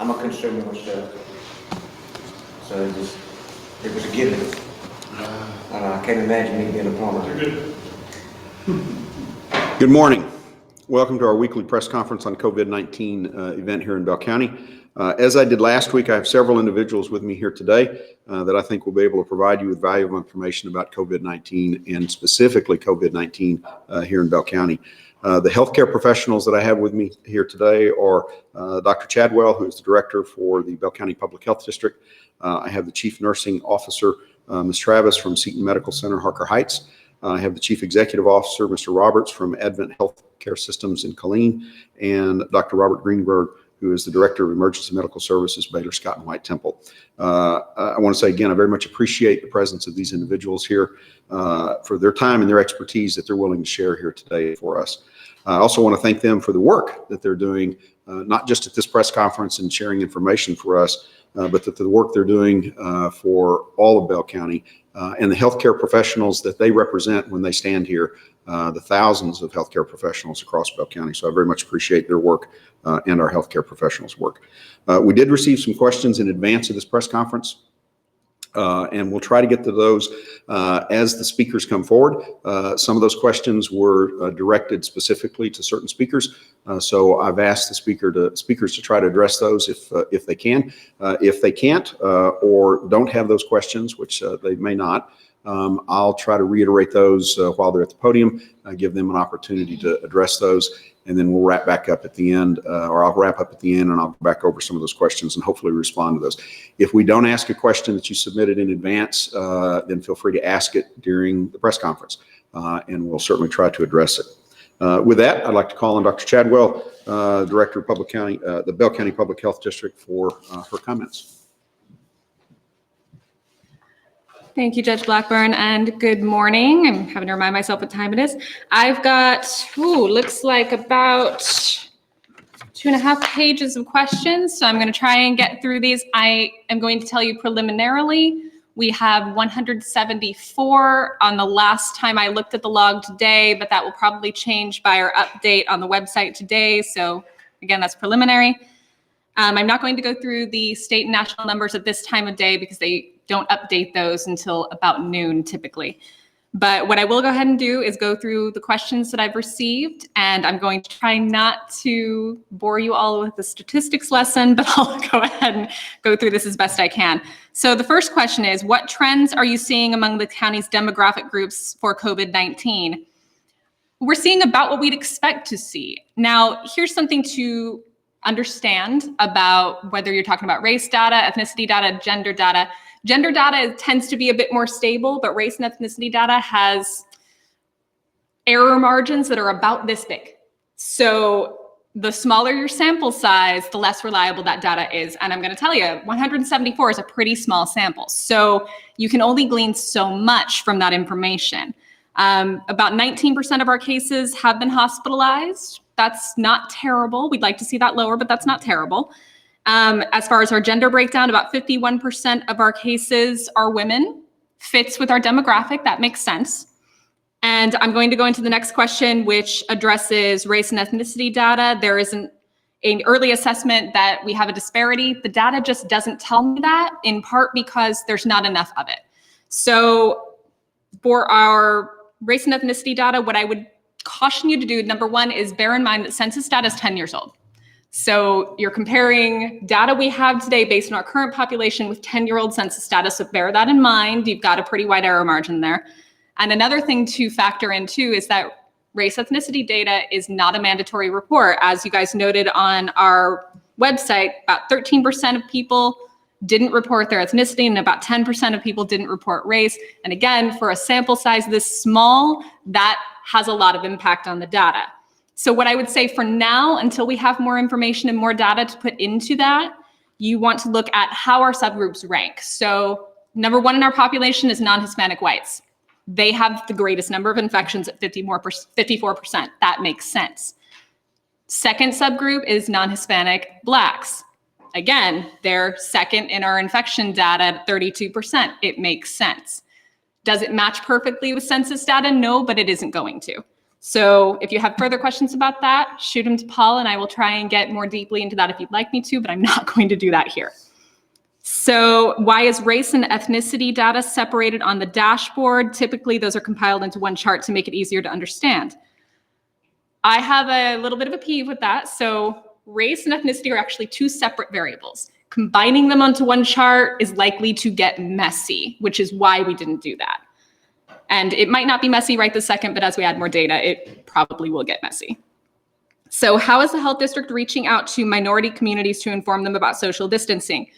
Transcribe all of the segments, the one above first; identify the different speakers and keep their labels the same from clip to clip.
Speaker 1: I'm a consumer myself, so it was a given. I can't imagine me being a plumber.
Speaker 2: Good morning. Welcome to our weekly press conference on COVID-19 event here in Bell County. As I did last week, I have several individuals with me here today that I think will be able to provide you with valuable information about COVID-19 and specifically COVID-19 here in Bell County. The healthcare professionals that I have with me here today are Dr. Chadwell, who is the director for the Bell County Public Health District. I have the Chief Nursing Officer, Ms. Travis from Seton Medical Center, Harker Heights. I have the Chief Executive Officer, Mr. Roberts from Advent Healthcare Systems in Killeen, and Dr. Robert Greenberg, who is the Director of Emergency Medical Services, Baylor Scott and White Temple. I want to say again, I very much appreciate the presence of these individuals here for their time and their expertise that they're willing to share here today for us. I also want to thank them for the work that they're doing, not just at this press conference and sharing information for us, but the work they're doing for all of Bell County and the healthcare professionals that they represent when they stand here, the thousands of healthcare professionals across Bell County. So I very much appreciate their work and our healthcare professionals' work. We did receive some questions in advance of this press conference. And we'll try to get to those as the speakers come forward. Some of those questions were directed specifically to certain speakers. So I've asked the speakers to try to address those if they can. If they can't or don't have those questions, which they may not, I'll try to reiterate those while they're at the podium, give them an opportunity to address those. And then we'll wrap back up at the end, or I'll wrap up at the end and I'll go back over some of those questions and hopefully respond to those. If we don't ask a question that you submitted in advance, then feel free to ask it during the press conference, and we'll certainly try to address it. With that, I'd like to call on Dr. Chadwell, Director of the Bell County Public Health District, for her comments.
Speaker 3: Thank you, Judge Blackburn, and good morning. I'm having to remind myself what time it is. I've got, looks like about 2.5 pages of questions, so I'm going to try and get through these. I am going to tell you preliminarily, we have 174 on the last time I looked at the log today, but that will probably change by our update on the website today. So again, that's preliminary. I'm not going to go through the state and national numbers at this time of day because they don't update those until about noon typically. But what I will go ahead and do is go through the questions that I've received, and I'm going to try not to bore you all with the statistics lesson, but I'll go ahead and go through this as best I can. So the first question is, what trends are you seeing among the county's demographic groups for COVID-19? We're seeing about what we'd expect to see. Now, here's something to understand about whether you're talking about race data, ethnicity data, gender data. Gender data tends to be a bit more stable, but race and ethnicity data has error margins that are about this big. So the smaller your sample size, the less reliable that data is. And I'm going to tell you, 174 is a pretty small sample. So you can only glean so much from that information. About 19% of our cases have been hospitalized. That's not terrible. We'd like to see that lower, but that's not terrible. As far as our gender breakdown, about 51% of our cases are women. Fits with our demographic, that makes sense. And I'm going to go into the next question, which addresses race and ethnicity data. There is an early assessment that we have a disparity. The data just doesn't tell me that, in part because there's not enough of it. So for our race and ethnicity data, what I would caution you to do, number one, is bear in mind that census data is 10 years old. So you're comparing data we have today based on our current population with 10-year-old census data. So bear that in mind. You've got a pretty wide error margin there. And another thing to factor in too is that race ethnicity data is not a mandatory report. As you guys noted on our website, about 13% of people didn't report their ethnicity and about 10% of people didn't report race. And again, for a sample size this small, that has a lot of impact on the data. So what I would say for now, until we have more information and more data to put into that, you want to look at how our subgroups rank. So number one in our population is non-Hispanic whites. They have the greatest number of infections at 54%. That makes sense. Second subgroup is non-Hispanic blacks. Again, they're second in our infection data at 32%. It makes sense. Does it match perfectly with census data? No, but it isn't going to. So if you have further questions about that, shoot them to Paul and I will try and get more deeply into that if you'd like me to, but I'm not going to do that here. So why is race and ethnicity data separated on the dashboard? Typically, those are compiled into one chart to make it easier to understand. I have a little bit of a peeve with that. So race and ethnicity are actually two separate variables. Combining them onto one chart is likely to get messy, which is why we didn't do that. And it might not be messy right this second, but as we add more data, it probably will get messy. So how is the health district reaching out to minority communities to inform them about social distancing?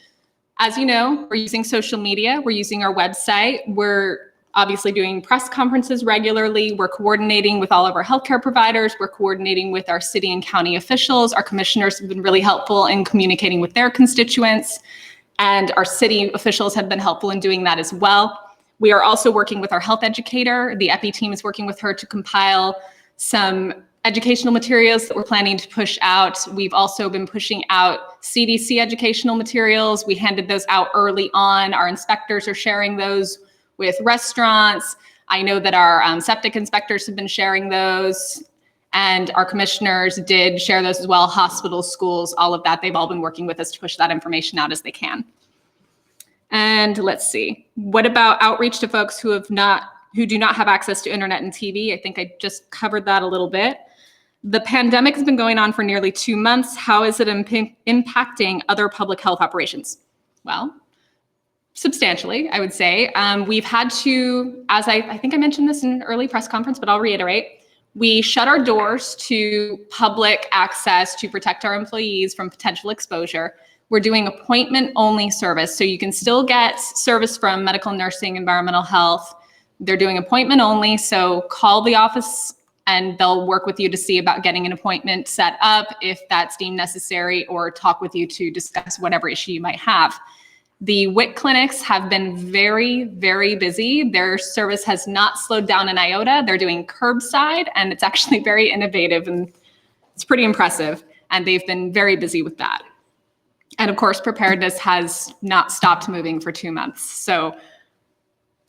Speaker 3: As you know, we're using social media, we're using our website, we're obviously doing press conferences regularly, we're coordinating with all of our healthcare providers, we're coordinating with our city and county officials, our commissioners have been really helpful in communicating with their constituents, and our city officials have been helpful in doing that as well. We are also working with our health educator. The EPI team is working with her to compile some educational materials that we're planning to push out. We've also been pushing out CDC educational materials. We handed those out early on. Our inspectors are sharing those with restaurants. I know that our septic inspectors have been sharing those, and our commissioners did share those as well, hospitals, schools, all of that. They've all been working with us to push that information out as they can. And let's see, what about outreach to folks who do not have access to internet and TV? I think I just covered that a little bit. The pandemic has been going on for nearly 2 months. How is it impacting other public health operations? Well, substantially, I would say. We've had to, as I think I mentioned this in an early press conference, but I'll reiterate, we shut our doors to public access to protect our employees from potential exposure. We're doing appointment-only service, so you can still get service from medical nursing, environmental health. They're doing appointment only, so call the office and they'll work with you to see about getting an appointment set up if that's deemed necessary, or talk with you to discuss whatever issue you might have. The WIC clinics have been very, very busy. Their service has not slowed down an iota. They're doing curbside, and it's actually very innovative and it's pretty impressive. And they've been very busy with that. And of course, preparedness has not stopped moving for 2 months. So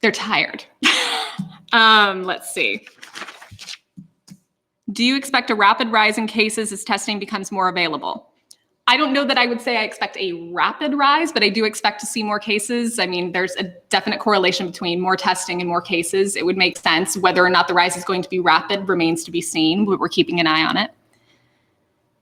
Speaker 3: they're tired. Let's see. Do you expect a rapid rise in cases as testing becomes more available? I don't know that I would say I expect a rapid rise, but I do expect to see more cases. I mean, there's a definite correlation between more testing and more cases. It would make sense. Whether or not the rise is going to be rapid remains to be seen, but we're keeping an eye on it.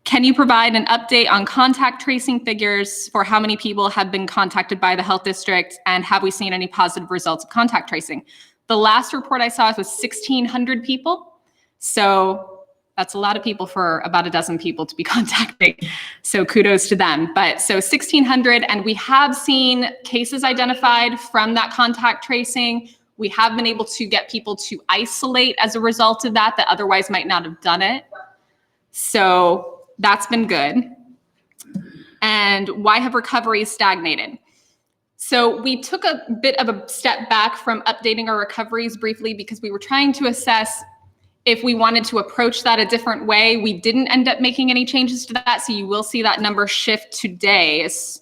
Speaker 3: Can you provide an update on contact tracing figures for how many people have been contacted by the health district, and have we seen any positive results of contact tracing? The last report I saw was 1,600 people. So that's a lot of people for about a dozen people to be contacting. So kudos to them. But so 1,600, and we have seen cases identified from that contact tracing. We have been able to get people to isolate as a result of that otherwise might not have done it. So that's been good. And why have recoveries stagnated? So we took a bit of a step back from updating our recoveries briefly because we were trying to assess if we wanted to approach that a different way. We didn't end up making any changes to that. So you will see that number shift today as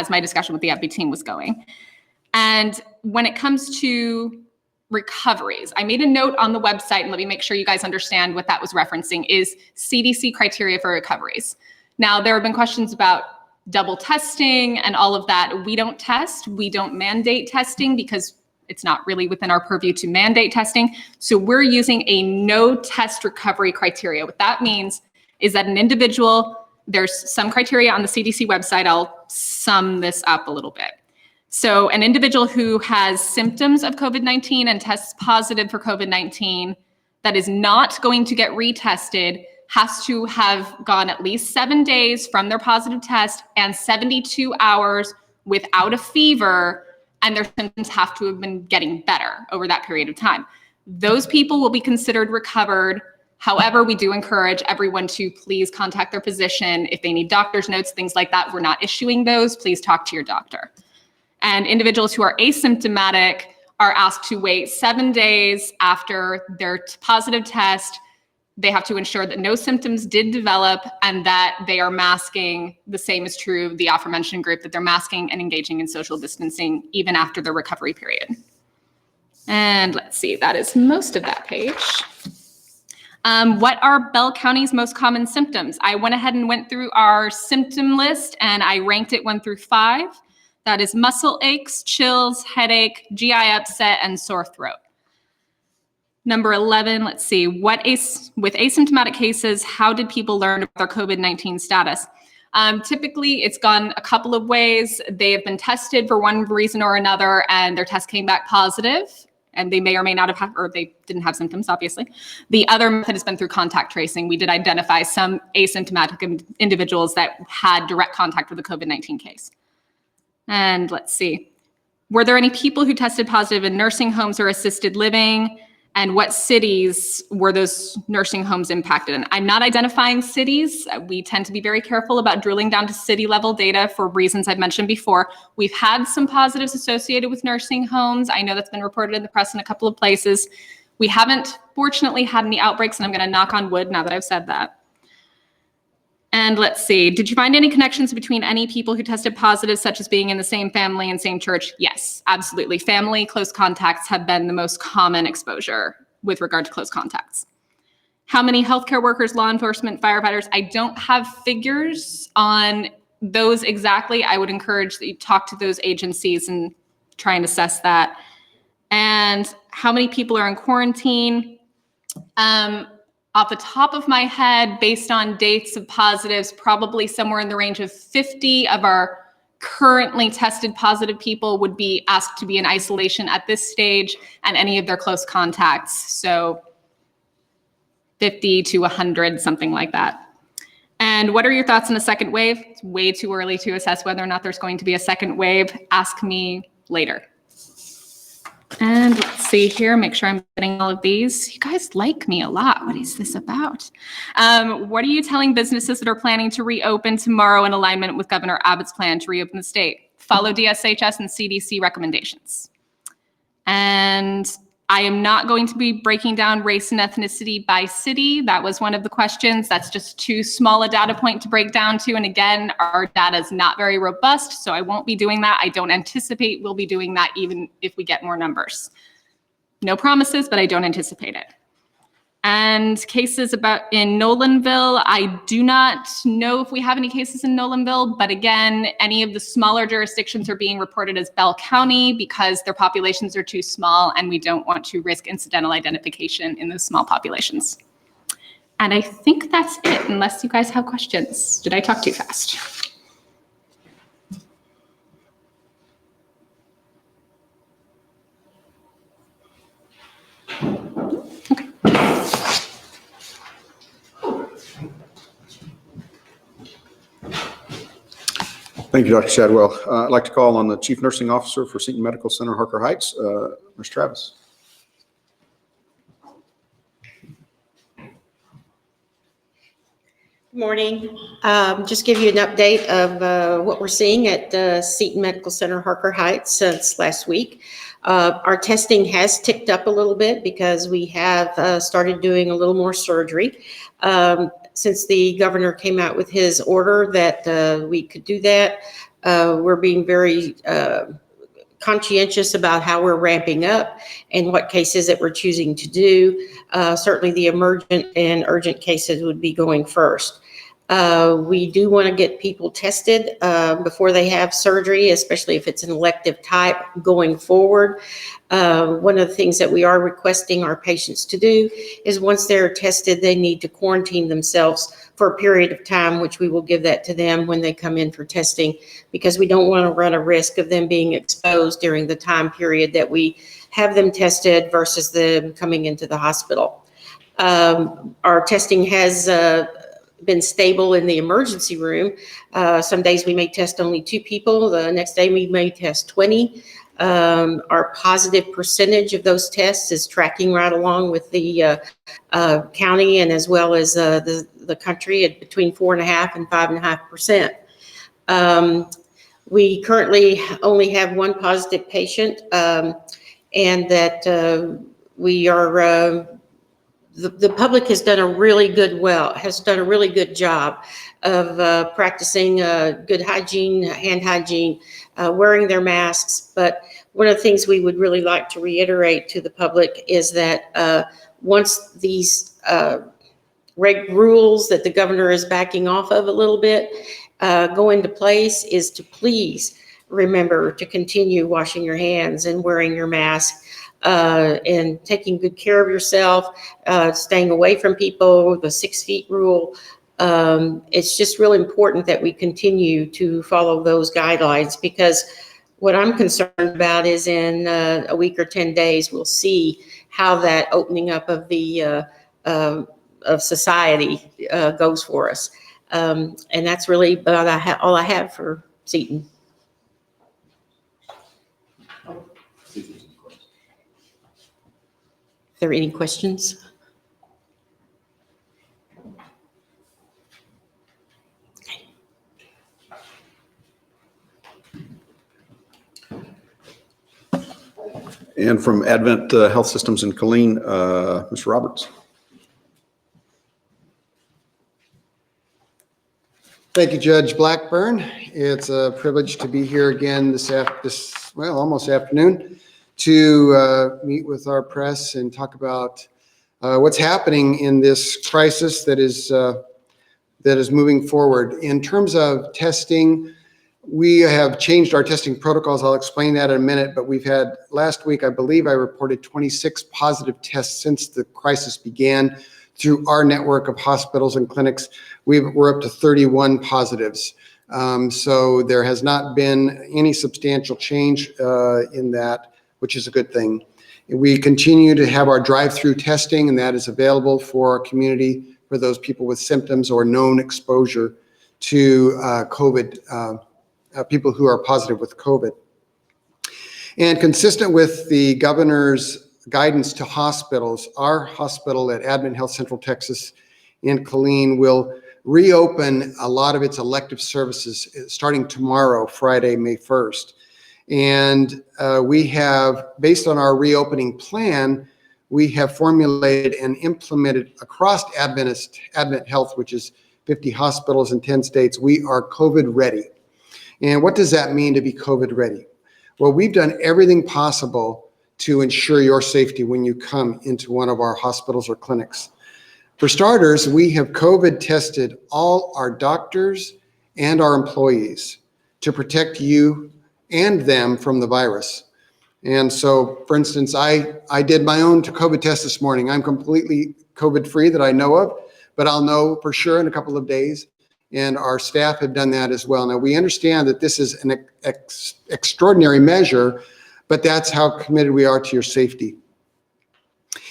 Speaker 3: my discussion with the EPI team was going. And when it comes to recoveries, I made a note on the website, and let me make sure you guys understand what that was referencing, is CDC criteria for recoveries. Now, there have been questions about double testing and all of that. We don't test, we don't mandate testing because it's not really within our purview to mandate testing. So we're using a no test recovery criteria. What that means is that an individual, there's some criteria on the CDC website. I'll sum this up a little bit. So an individual who has symptoms of COVID-19 and tests positive for COVID-19 that is not going to get retested has to have gone at least 7 days from their positive test and 72 hours without a fever, and their symptoms have to have been getting better over that period of time. Those people will be considered recovered. However, we do encourage everyone to please contact their physician. If they need doctor's notes, things like that, we're not issuing those. Please talk to your doctor. And individuals who are asymptomatic are asked to wait 7 days after their positive test. They have to ensure that no symptoms did develop and that they are masking. The same is true of the aforementioned group, that they're masking and engaging in social distancing even after the recovery period. And let's see, that is most of that page. What are Bell County's most common symptoms? I went ahead and went through our symptom list and I ranked it 1 through 5. That is muscle aches, chills, headache, GI upset, and sore throat. Number 11, let's see, with asymptomatic cases, how did people learn about their COVID-19 status? Typically, it's gone a couple of ways. They have been tested for one reason or another, and their test came back positive, and they may or may not have, or they didn't have symptoms, obviously. The other method has been through contact tracing. We did identify some asymptomatic individuals that had direct contact with a COVID-19 case. And let's see, were there any people who tested positive in nursing homes or assisted living? And what cities were those nursing homes impacted in? I'm not identifying cities. We tend to be very careful about drilling down to city level data for reasons I've mentioned before. We've had some positives associated with nursing homes. I know that's been reported in the press in a couple of places. We haven't, fortunately, had any outbreaks, and I'm going to knock on wood now that I've said that. And let's see, did you find any connections between any people who tested positive, such as being in the same family and same church? Yes, absolutely. Family, close contacts have been the most common exposure with regard to close contacts. How many healthcare workers, law enforcement, firefighters? I don't have figures on those exactly. I would encourage that you talk to those agencies and try and assess that. And how many people are in quarantine? Off the top of my head, based on dates of positives, probably somewhere in the range of 50 of our currently tested positive people would be asked to be in isolation at this stage, and any of their close contacts. So 50 to 100, something like that. And what are your thoughts on a second wave? It's way too early to assess whether or not there's going to be a second wave. Ask me later. And let's see here, make sure I'm getting all of these. You guys like me a lot. What is this about? What are you telling businesses that are planning to reopen tomorrow in alignment with Governor Abbott's plan to reopen the state? Follow DSHS and CDC recommendations. And I am not going to be breaking down race and ethnicity by city. That was one of the questions. That's just too small a data point to break down to. And again, our data is not very robust, so I won't be doing that. I don't anticipate we'll be doing that even if we get more numbers. No promises, but I don't anticipate it. And cases in Nolanville, I do not know if we have any cases in Nolanville, but again, any of the smaller jurisdictions are being reported as Bell County because their populations are too small and we don't want to risk incidental identification in those small populations. And I think that's it, unless you guys have questions. Did I talk too fast? Okay.
Speaker 2: Thank you, Dr. Shadwell. I'd like to call on the Chief Nursing Officer for Seton Medical Center, Harker Heights, Ms. Travis.
Speaker 4: Good morning. Just give you an update of what we're seeing at Seton Medical Center, Harker Heights since last week. Our testing has ticked up a little bit because we have started doing a little more surgery. Since the governor came out with his order that we could do that, we're being very conscientious about how we're ramping up and what cases that we're choosing to do. Certainly the emergent and urgent cases would be going first. We do want to get people tested before they have surgery, especially if it's an elective type going forward. One of the things that we are requesting our patients to do is once they're tested, they need to quarantine themselves for a period of time, which we will give that to them when they come in for testing, because we don't want to run a risk of them being exposed during the time period that we have them tested versus them coming into the hospital. Our testing has been stable in the emergency room. Some days we may test only 2 people. The next day we may test 20. Our positive percentage of those tests is tracking right along with the county and as well as the country at between 4.5% and 5.5%. We currently only have 1 positive patient, and that we are the public has done a really good job of practicing good hygiene, hand hygiene, wearing their masks. But one of the things we would really like to reiterate to the public is that once these rules that the governor is backing off of a little bit go into place, is to please remember to continue washing your hands and wearing your mask and taking good care of yourself, staying away from people, the 6 feet rule. It's just really important that we continue to follow those guidelines, because what I'm concerned about is in a week or 10 days, we'll see how that opening up of the of society goes for us. And that's really about all I have for Seton. Are there any questions?
Speaker 2: And from Advent Health Systems in Killeen, Mr. Roberts.
Speaker 5: Thank you, Judge Blackburn. It's a privilege to be here again almost afternoon, to meet with our press and talk about what's happening in this crisis that is moving forward. In terms of testing, we have changed our testing protocols. I'll explain that in a minute, but we've had, last week, I believe I reported 26 positive tests since the crisis began through our network of hospitals and clinics. We're up to 31 positives. So there has not been any substantial change in that, which is a good thing. We continue to have our drive-through testing, and that is available for our community for those people with symptoms or known exposure to COVID, people who are positive with COVID. And consistent with the governor's guidance to hospitals, our hospital at Advent Health Central Texas in Killeen will reopen a lot of its elective services starting tomorrow, Friday, May 1st. And we have, based on our reopening plan, we have formulated and implemented across Advent Health, which is 50 hospitals in 10 states, we are COVID ready. And what does that mean to be COVID ready? Well, we've done everything possible to ensure your safety when you come into one of our hospitals or clinics. For starters, we have COVID tested all our doctors and our employees to protect you and them from the virus. And so, for instance, I did my own COVID test this morning. I'm completely COVID free that I know of, but I'll know for sure in a couple of days. And our staff have done that as well. Now, we understand that this is an extraordinary measure, but that's how committed we are to your safety.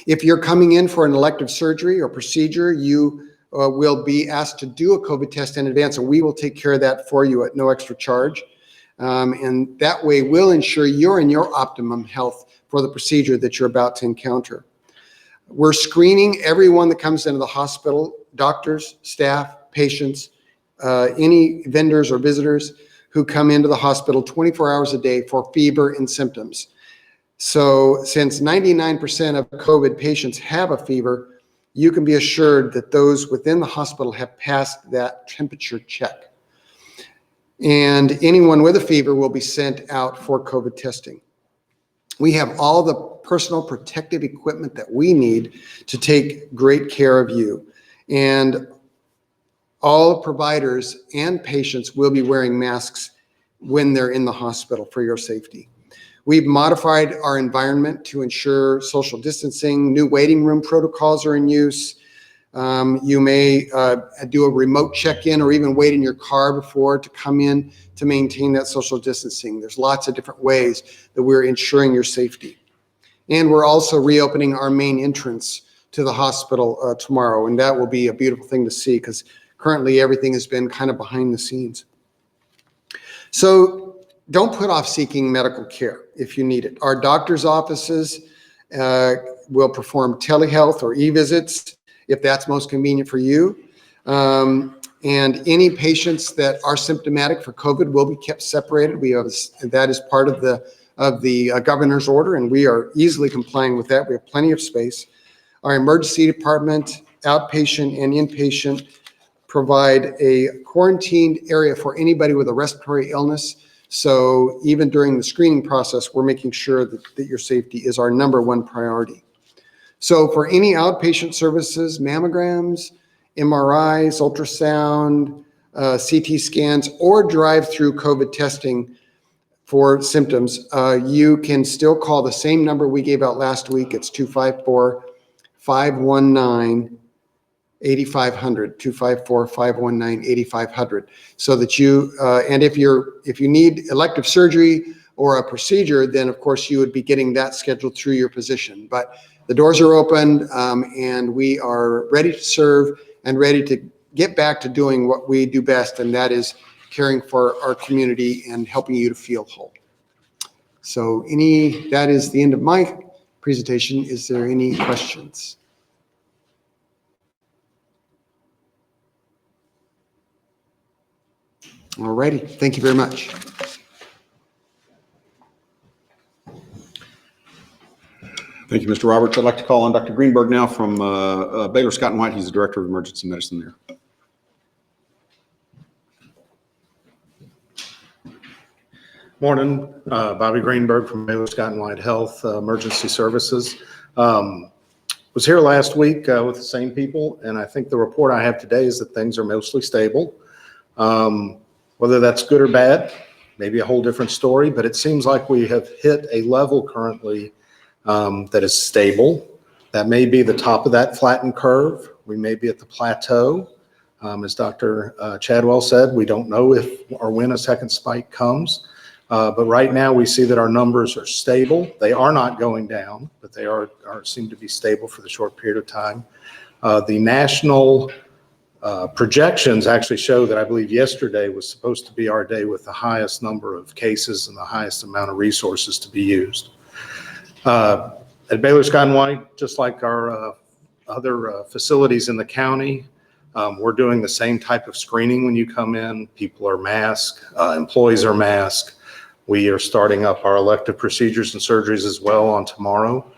Speaker 5: If you're coming in for an elective surgery or procedure, you will be asked to do a COVID test in advance, and we will take care of that for you at no extra charge. And that way we'll ensure you're in your optimum health for the procedure that you're about to encounter. We're screening everyone that comes into the hospital, doctors, staff, patients, any vendors or visitors who come into the hospital 24 hours a day for fever and symptoms. So since 99% of COVID patients have a fever, you can be assured that those within the hospital have passed that temperature check. And anyone with a fever will be sent out for COVID testing. We have all the personal protective equipment that we need to take great care of you. And all providers and patients will be wearing masks when they're in the hospital for your safety. We've modified our environment to ensure social distancing. New waiting room protocols are in use. You may do a remote check-in or even wait in your car before to come in to maintain that social distancing. There's lots of different ways that we're ensuring your safety. And we're also reopening our main entrance to the hospital tomorrow, and that will be a beautiful thing to see because currently everything has been kind of behind the scenes. So don't put off seeking medical care if you need it. Our doctor's offices will perform telehealth or e-visits if that's most convenient for you. And any patients that are symptomatic for COVID will be kept separated. That is part of the governor's order, and we are easily complying with that. We have plenty of space. Our emergency department, outpatient and inpatient, provide a quarantined area for anybody with a respiratory illness. So even during the screening process, we're making sure that your safety is our number one priority. So for any outpatient services, mammograms, MRIs, ultrasound, CT scans, or drive-through COVID testing for symptoms, you can still call the same number we gave out last week. It's 254-519-8500, 254-519-8500, so that you, and if you need elective surgery or a procedure, then of course you would be getting that scheduled through your physician. But the doors are open, and we are ready to serve and ready to get back to doing what we do best, and that is caring for our community and helping you to feel whole. So that is the end of my presentation. Is there any questions? All righty, thank you very much.
Speaker 2: Thank you, Mr. Roberts. I'd like to call on Dr. Greenberg now from Baylor Scott & White. He's the Director of Emergency Medicine there.
Speaker 6: Morning, Bobby Greenberg from Baylor Scott & White Health Emergency Services. Was here last week with the same people, and I think the report I have today is that things are mostly stable. Whether that's good or bad, maybe a whole different story, but it seems like we have hit a level currently that is stable. That may be the top of that flattened curve. We may be at the plateau. As Dr. Chadwell said, we don't know if or when a second spike comes. But right now we see that our numbers are stable. They are not going down, but they seem to be stable for the short period of time. The national projections actually show that I believe yesterday was supposed to be our day with the highest number of cases and the highest amount of resources to be used. At Baylor Scott & White, just like our other facilities in the county, we're doing the same type of screening when you come in. People are masked, employees are masked. We are starting up our elective procedures and surgeries as well on tomorrow.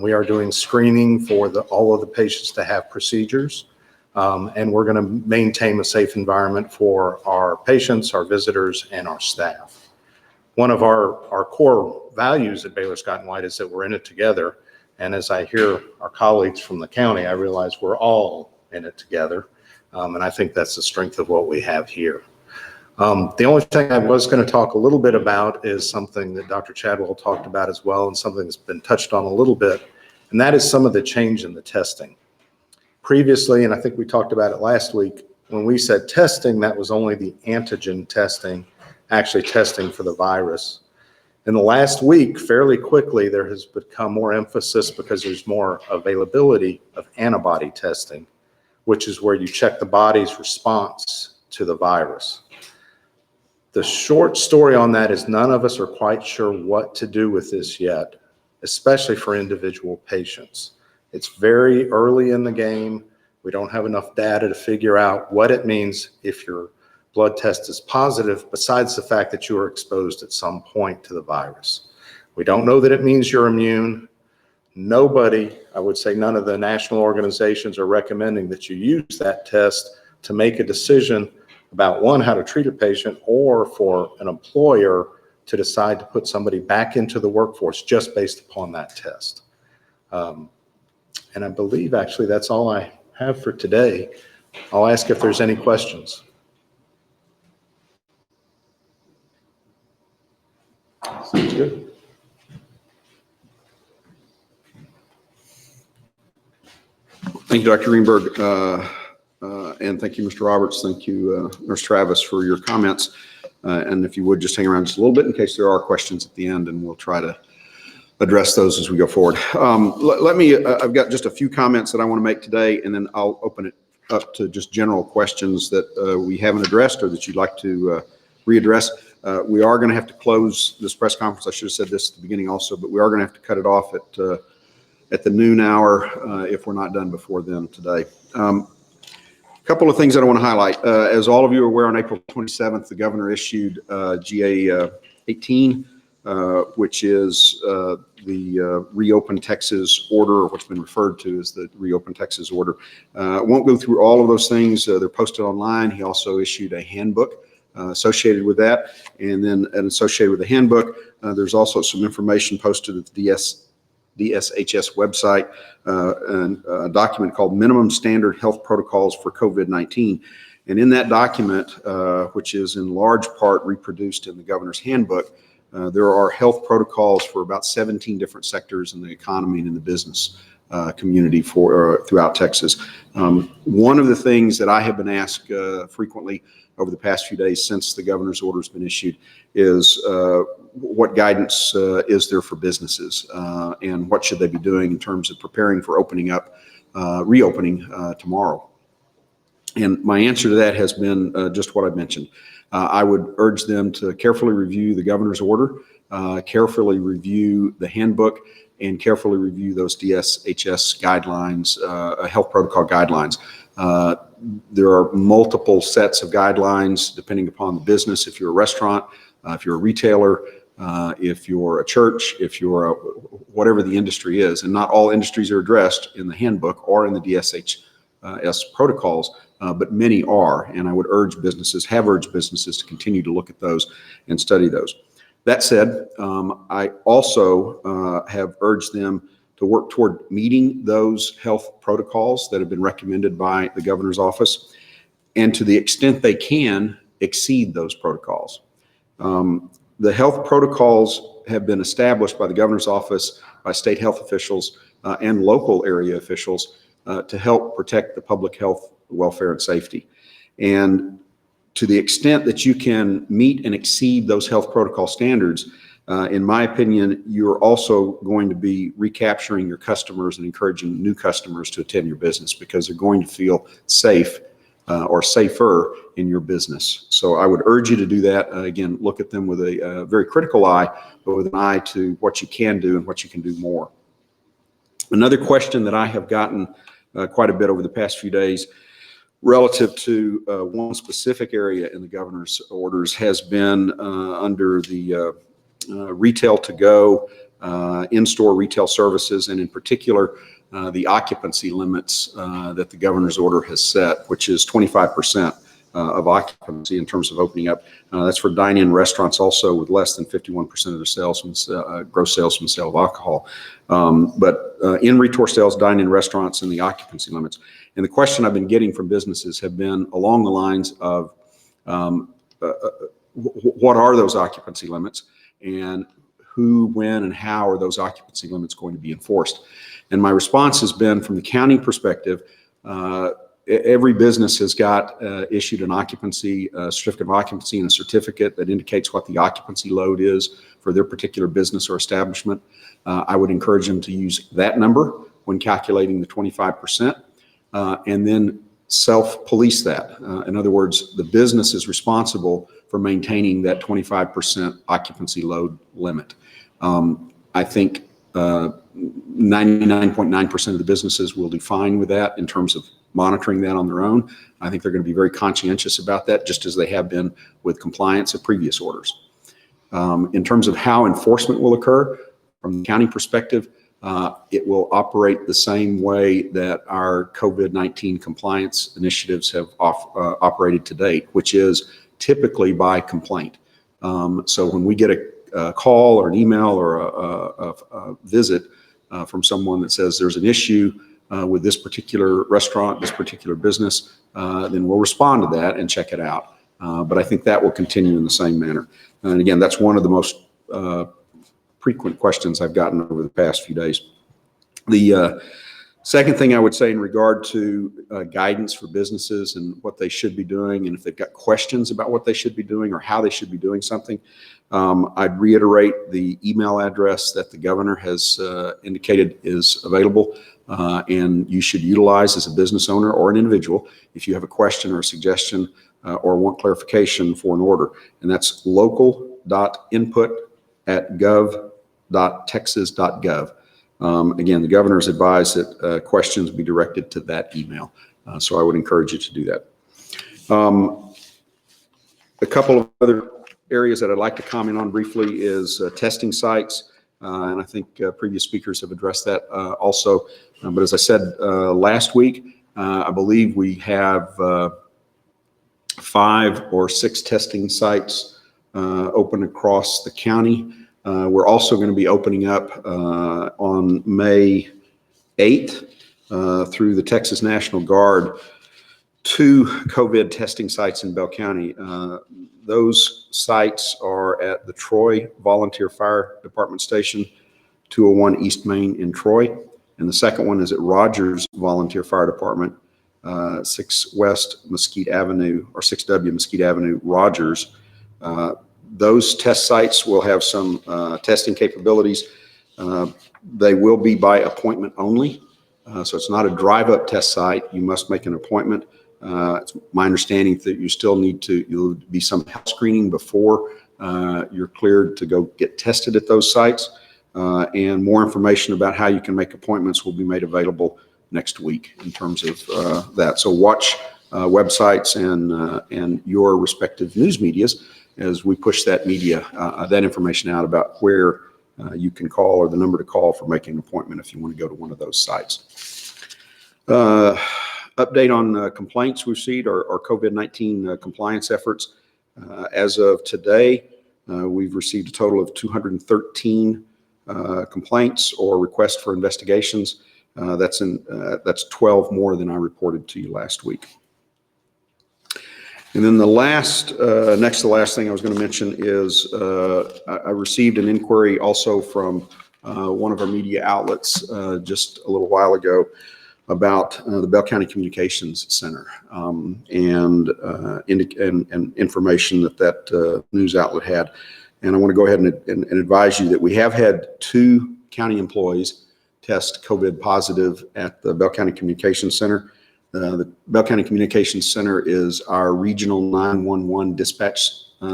Speaker 6: We are doing screening for all of the patients to have procedures. And we're going to maintain a safe environment for our patients, our visitors, and our staff. One of our core values at Baylor Scott & White is that we're in it together. And as I hear our colleagues from the county, I realize we're all in it together. And I think that's the strength of what we have here. The only thing I was going to talk a little bit about is something that Dr. Chadwell talked about as well, and something that's been touched on a little bit, and that is some of the change in the testing. Previously, and I think we talked about it last week, when we said testing, that was only the antigen testing, actually testing for the virus. In the last week, fairly quickly, there has become more emphasis because there's more availability of antibody testing, which is where you check the body's response to the virus. The short story on that is none of us are quite sure what to do with this yet, especially for individual patients. It's very early in the game. We don't have enough data to figure out what it means if your blood test is positive, besides the fact that you were exposed at some point to the virus. We don't know that it means you're immune. Nobody, I would say none of the national organizations are recommending that you use that test to make a decision about, one, how to treat a patient, or for an employer to decide to put somebody back into the workforce just based upon that test. And I believe actually that's all I have for today. I'll ask if there's any questions. Sounds good.
Speaker 2: Thank you, Dr. Greenberg. And thank you, Mr. Roberts. Thank you, Nurse Travis, for your comments. And if you would just hang around just a little bit in case there are questions at the end, and we'll try to address those as we go forward. I've got just a few comments that I want to make today, and then I'll open it up to just general questions that we haven't addressed or that you'd like to readdress. We are going to have to close this press conference. I should have said this at the beginning also, but we are going to have to cut it off at the noon hour if we're not done before then today. A couple of things that I want to highlight. As all of you are aware, on April 27th, the governor issued GA 18, which is the Reopen Texas order, or what's been referred to as the Reopen Texas order. I won't go through all of those things. They're posted online. He also issued a handbook associated with that. And then associated with the handbook, there's also some information posted at the DSHS website, and a document called Minimum Standard Health Protocols for COVID-19. And in that document, which is in large part reproduced in the governor's handbook, there are health protocols for about 17 different sectors in the economy and in the business community throughout Texas. One of the things that I have been asked frequently over the past few days since the governor's order has been issued is what guidance is there for businesses, and what should they be doing in terms of preparing for reopening tomorrow. And my answer to that has been just what I've mentioned. I would urge them to carefully review the governor's order, carefully review the handbook, and carefully review those DSHS guidelines, health protocol guidelines. There are multiple sets of guidelines depending upon the business. If you're a restaurant, if you're a retailer, if you're a church, if you're whatever the industry is, and not all industries are addressed in the handbook or in the DSHS protocols, but many are, and I would have urged businesses to continue to look at those and study those. That said, I also have urged them to work toward meeting those health protocols that have been recommended by the governor's office, and to the extent they can, exceed those protocols. The health protocols have been established by the governor's office, by state health officials, and local area officials to help protect the public health, welfare, and safety. And to the extent that you can meet and exceed those health protocol standards, in my opinion, you're also going to be recapturing your customers and encouraging new customers to attend your business, because they're going to feel safe or safer in your business. So I would urge you to do that. Again, look at them with a very critical eye, but with an eye to what you can do and what you can do more. Another question that I have gotten quite a bit over the past few days relative to one specific area in the governor's orders has been under the retail to go, in-store retail services, and in particular, the occupancy limits that the governor's order has set, which is 25% of occupancy in terms of opening up. That's for dine-in restaurants also with less than 51% of their sales from gross sales from the sale of alcohol. But in retail sales, dine-in restaurants, and the occupancy limits. And the question I've been getting from businesses have been along the lines of what are those occupancy limits, and who, when, and how are those occupancy limits going to be enforced? And my response has been, from the county perspective, every business has got issued an occupancy, certificate of occupancy, and a certificate that indicates what the occupancy load is for their particular business or establishment. I would encourage them to use that number when calculating the 25%, and then self-police that. In other words, the business is responsible for maintaining that 25% occupancy load limit. I think 99.9% of the businesses will do fine with that in terms of monitoring that on their own. I think they're going to be very conscientious about that, just as they have been with compliance of previous orders. In terms of how enforcement will occur, from the county perspective, it will operate the same way that our COVID-19 compliance initiatives have operated to date, which is typically by complaint. So when we get a call or an email or a visit from someone that says there's an issue with this particular restaurant, this particular business, then we'll respond to that and check it out. But I think that will continue in the same manner. And again, that's one of the most frequent questions I've gotten over the past few days. The second thing I would say in regard to guidance for businesses and what they should be doing, and if they've got questions about what they should be doing or how they should be doing something, I'd reiterate the email address that the governor has indicated is available, and you should utilize as a business owner or an individual if you have a question or a suggestion or want clarification for an order. And that's local.input@gov.texas.gov. Again, the governor's advised that questions be directed to that email. So I would encourage you to do that. A couple of other areas that I'd like to comment on briefly is testing sites. And I think previous speakers have addressed that also. But as I said last week, I believe we have 5 or 6 testing sites open across the county. We're also going to be opening up on May 8th through the Texas National Guard 2 COVID testing sites in Bell County. Those sites are at the Troy Volunteer Fire Department Station, 201 East Main in Troy. And the second one is at Rogers Volunteer Fire Department, 6 West Mesquite Avenue, or 6W Mesquite Avenue, Rogers. Those test sites will have some testing capabilities. They will be by appointment only. So it's not a drive-up test site. You must make an appointment. It's my understanding that you still need to, you'll be some health screening before you're cleared to go get tested at those sites. And more information about how you can make appointments will be made available next week in terms of that. So watch websites and your respective news medias as we push that that information out about where you can call or the number to call for making an appointment if you want to go to one of those sites. Update on complaints we received, our COVID-19 compliance efforts. As of today, we've received a total of 213 complaints or requests for investigations. That's 12 more than I reported to you last week. And then the last, next to the last thing I was going to mention is I received an inquiry also from one of our media outlets just a little while ago about the Bell County Communications Center and information that news outlet had. And I want to go ahead and advise you that we have had 2 county employees test COVID positive at the Bell County Communications Center. The Bell County Communications Center is our regional 911 dispatch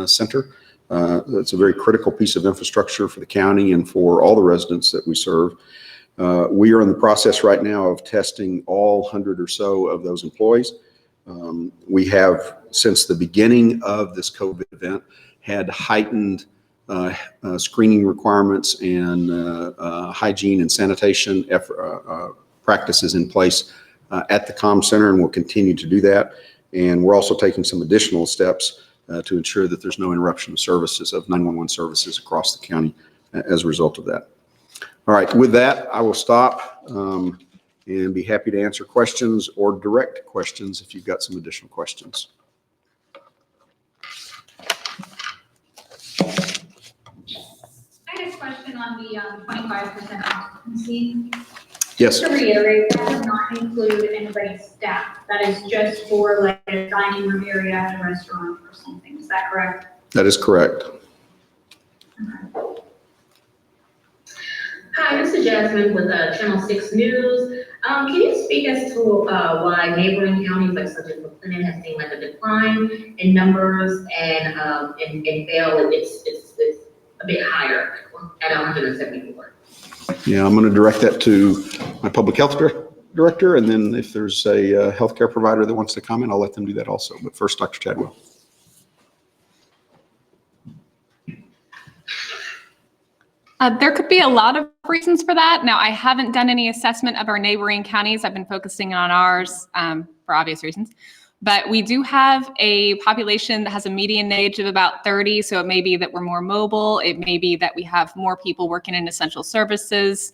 Speaker 2: center. It's a very critical piece of infrastructure for the county and for all the residents that we serve. We are in the process right now of testing all 100 or so of those employees. We have, since the beginning of this COVID event, had heightened screening requirements and hygiene and sanitation practices in place at the comm center, and we'll continue to do that. And we're also taking some additional steps to ensure that there's no interruption of services, of 911 services across the county as a result of that. All right, with that, I will stop and be happy to answer questions or direct questions if you've got some additional questions.
Speaker 7: I had a question on the 25% occupancy.
Speaker 2: Yes.
Speaker 7: To reiterate, that does not include anybody's staff. That is just for like a dining room area at a restaurant or something. Is that correct?
Speaker 2: That is correct.
Speaker 7: Okay.
Speaker 8: Hi, this is Jasmine with Channel 6 News. Can you speak as to why neighboring counties like such as McLennan has seen like a decline in numbers and Vail it's a bit higher at 174?
Speaker 2: Yeah, I'm going to direct that to my public health director, and then if there's a healthcare provider that wants to comment, I'll let them do that also. But first, Dr. Chadwell.
Speaker 3: There could be a lot of reasons for that. Now, I haven't done any assessment of our neighboring counties. I've been focusing on ours for obvious reasons. But we do have a population that has a median age of about 30. So it may be that we're more mobile. It may be that we have more people working in essential services.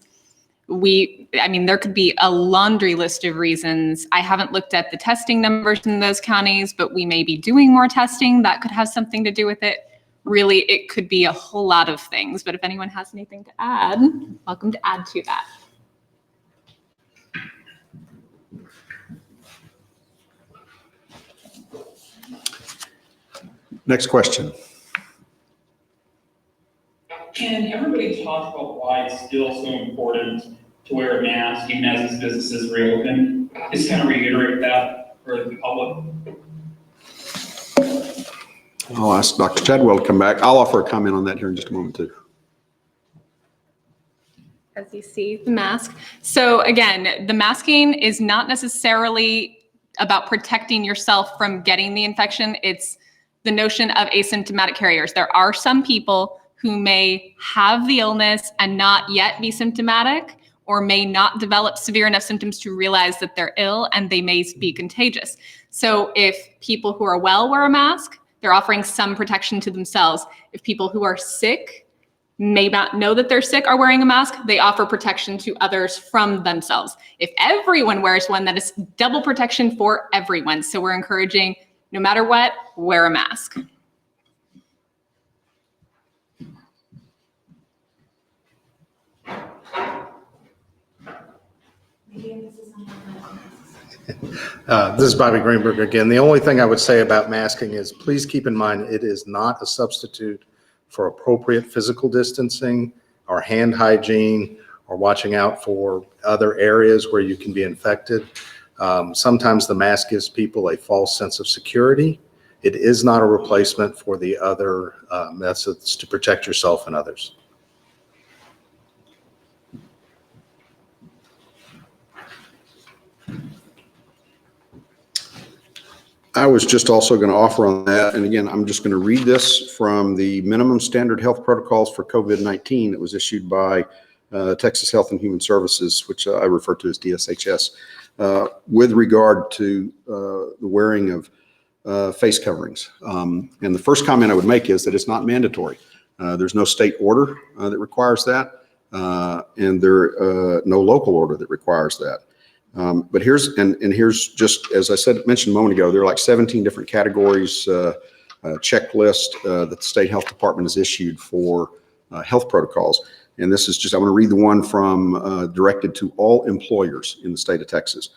Speaker 3: There could be a laundry list of reasons. I haven't looked at the testing numbers in those counties, but we may be doing more testing. That could have something to do with it. Really, it could be a whole lot of things. But if anyone has anything to add, welcome to add to that.
Speaker 2: Next question.
Speaker 9: Can everybody talk about why it's still so important to wear a mask even as these businesses reopen? Just kind of reiterate that for the public.
Speaker 2: I'll ask Dr. Chadwell to come back. I'll offer a comment on that here in just a moment too.
Speaker 3: As you see the mask. So again, the masking is not necessarily about protecting yourself from getting the infection. It's the notion of asymptomatic carriers. There are some people who may have the illness and not yet be symptomatic, or may not develop severe enough symptoms to realize that they're ill and they may be contagious. So if people who are well wear a mask, they're offering some protection to themselves. If people who are sick may not know that they're sick are wearing a mask, they offer protection to others from themselves. If everyone wears one, that is double protection for everyone. So we're encouraging, no matter what, wear a mask.
Speaker 6: This is Bobby Greenberg again. The only thing I would say about masking is please keep in mind it is not a substitute for appropriate physical distancing or hand hygiene or watching out for other areas where you can be infected. Sometimes the mask gives people a false sense of security. It is not a replacement for the other methods to protect yourself and others.
Speaker 2: I was just also going to offer on that, and again, I'm just going to read this from the minimum standard health protocols for COVID-19 that was issued by Texas Health and Human Services, which I refer to as DSHS, with regard to the wearing of face coverings. And the first comment I would make is that it's not mandatory. There's no state order that requires that, and there no local order that requires that. But here's just, as I mentioned a moment ago, there are like 17 different categories, checklist that the state health department has issued for health protocols. And this is just, I want to read the one from directed to all employers in the state of Texas.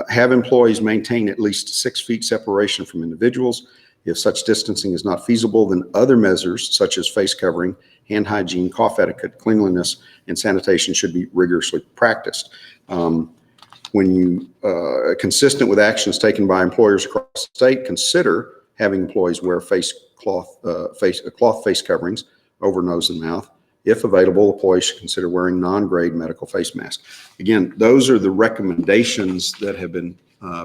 Speaker 2: Have employees maintain at least 6 feet separation from individuals. If such distancing is not feasible, then other measures such as face covering, hand hygiene, cough etiquette, cleanliness, and sanitation should be rigorously practiced. When you, consistent with actions taken by employers across the state, consider having employees wear cloth face coverings over nose and mouth. If available, employees should consider wearing non-grade medical face masks. Again, those are the recommendations that have been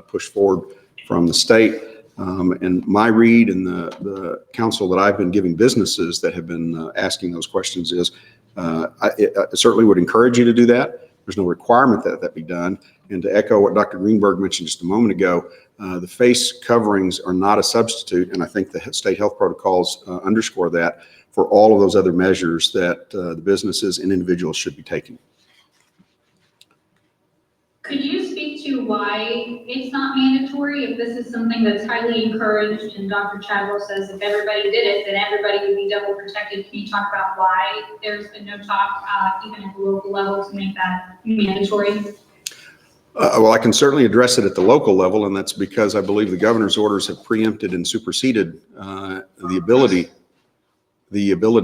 Speaker 2: pushed forward from the state. And my read and the counsel that I've been giving businesses that have been asking those questions is, I certainly would encourage you to do that. There's no requirement that that be done. And to echo what Dr. Greenberg mentioned just a moment ago, the face coverings are not a substitute, and I think the state health protocols underscore that for all of those other measures that the businesses and individuals should be taking.
Speaker 7: Could you speak to why it's not mandatory? If this is something that's highly encouraged and Dr. Chadwell says if everybody did it, then everybody would be double protected. Can you talk about why there's been no talk, even at the local level, to make that mandatory?
Speaker 2: Well, I can certainly address it at the local level, and that's because I believe the governor's orders have preempted and superseded the ability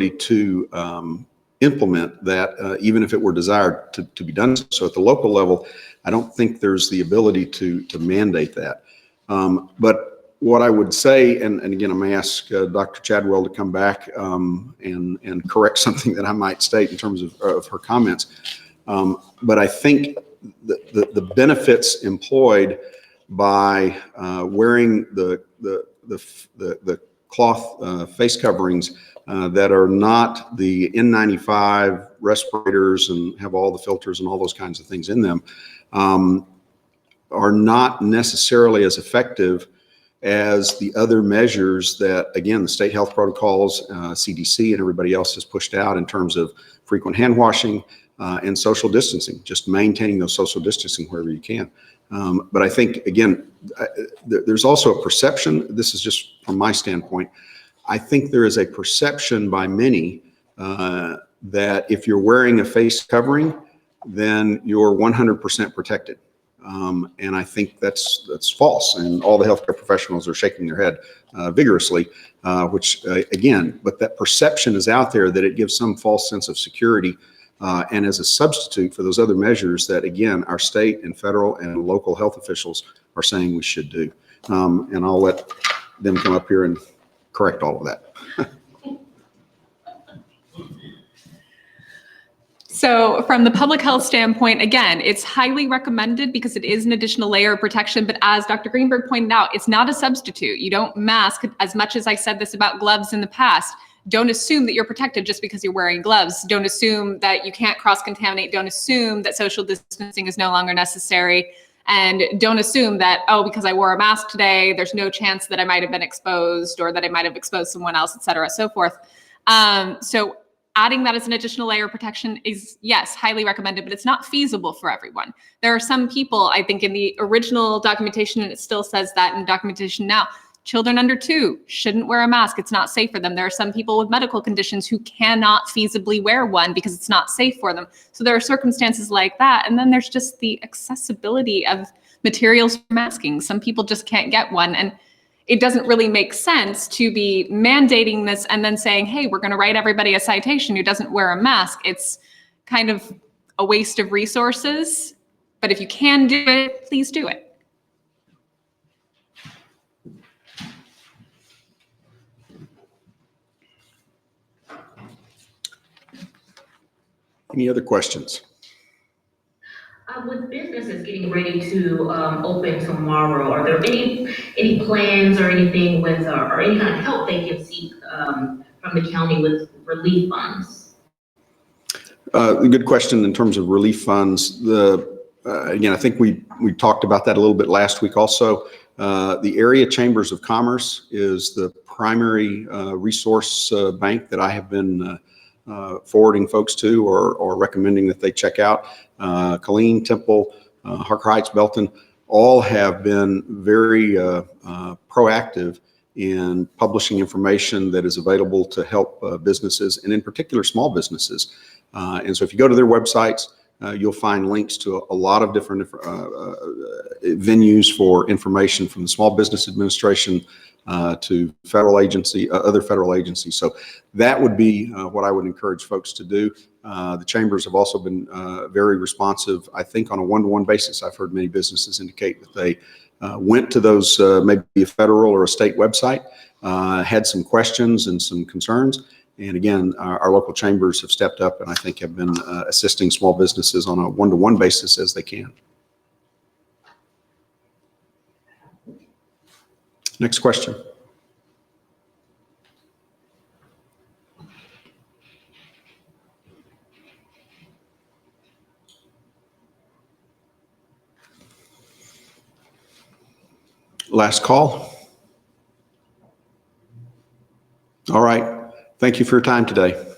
Speaker 2: to implement that, even if it were desired to be done. So at the local level, I don't think there's the ability to mandate that. But what I would say, and again, I'm going to ask Dr. Chadwell to come back and correct something that I might state in terms of her comments. But I think the benefits employed by wearing the cloth face coverings that are not the N95 respirators and have all the filters and all those kinds of things in them are not necessarily as effective as the other measures that, again, the state health protocols, CDC and everybody else has pushed out in terms of frequent hand washing and social distancing, just maintaining those social distancing wherever you can. But I think, again, there's also a perception, this is just from my standpoint, I think there is a perception by many that if you're wearing a face covering, then you're 100% protected. And I think that's false. And all the healthcare professionals are shaking their head vigorously, which again, but that perception is out there that it gives some false sense of security and as a substitute for those other measures that, again, our state and federal and local health officials are saying we should do. And I'll let them come up here and correct all of that.
Speaker 3: So from the public health standpoint, again, it's highly recommended because it is an additional layer of protection. But as Dr. Greenberg pointed out, it's not a substitute. You don't mask. As much as I said this about gloves in the past, don't assume that you're protected just because you're wearing gloves. Don't assume that you can't cross-contaminate. Don't assume that social distancing is no longer necessary. And don't assume that, oh, because I wore a mask today, there's no chance that I might have been exposed or that I might have exposed someone else, et cetera, so forth. So adding that as an additional layer of protection is, yes, highly recommended, but it's not feasible for everyone. There are some people, I think in the original documentation, and it still says that in documentation now, children under 2 shouldn't wear a mask. It's not safe for them. There are some people with medical conditions who cannot feasibly wear one because it's not safe for them. So there are circumstances like that. And then there's just the accessibility of materials for masking. Some people just can't get one. And it doesn't really make sense to be mandating this and then saying, hey, we're going to write everybody a citation who doesn't wear a mask. It's kind of a waste of resources. But if you can do it, please do it.
Speaker 2: Any other questions?
Speaker 8: With businesses getting ready to open tomorrow, are there any plans or anything with, or any kind of help they can seek from the county with relief funds?
Speaker 2: A good question in terms of relief funds. Again, I think we talked about that a little bit last week also. The area chambers of commerce is the primary resource bank that I have been forwarding folks to or recommending that they check out. Colleen, Temple, Harker Heights, Belton, all have been very proactive in publishing information that is available to help businesses, and in particular small businesses. And so if you go to their websites, you'll find links to a lot of different venues for information, from the Small Business Administration to federal agency, other federal agencies. So that would be what I would encourage folks to do. The chambers have also been very responsive. I think on a one-to-one basis, I've heard many businesses indicate that they went to those maybe a federal or a state website, had some questions and some concerns. And again, our local chambers have stepped up and I think have been assisting small businesses on a one-to-one basis as they can. Next question. Last call. All right. Thank you for your time today.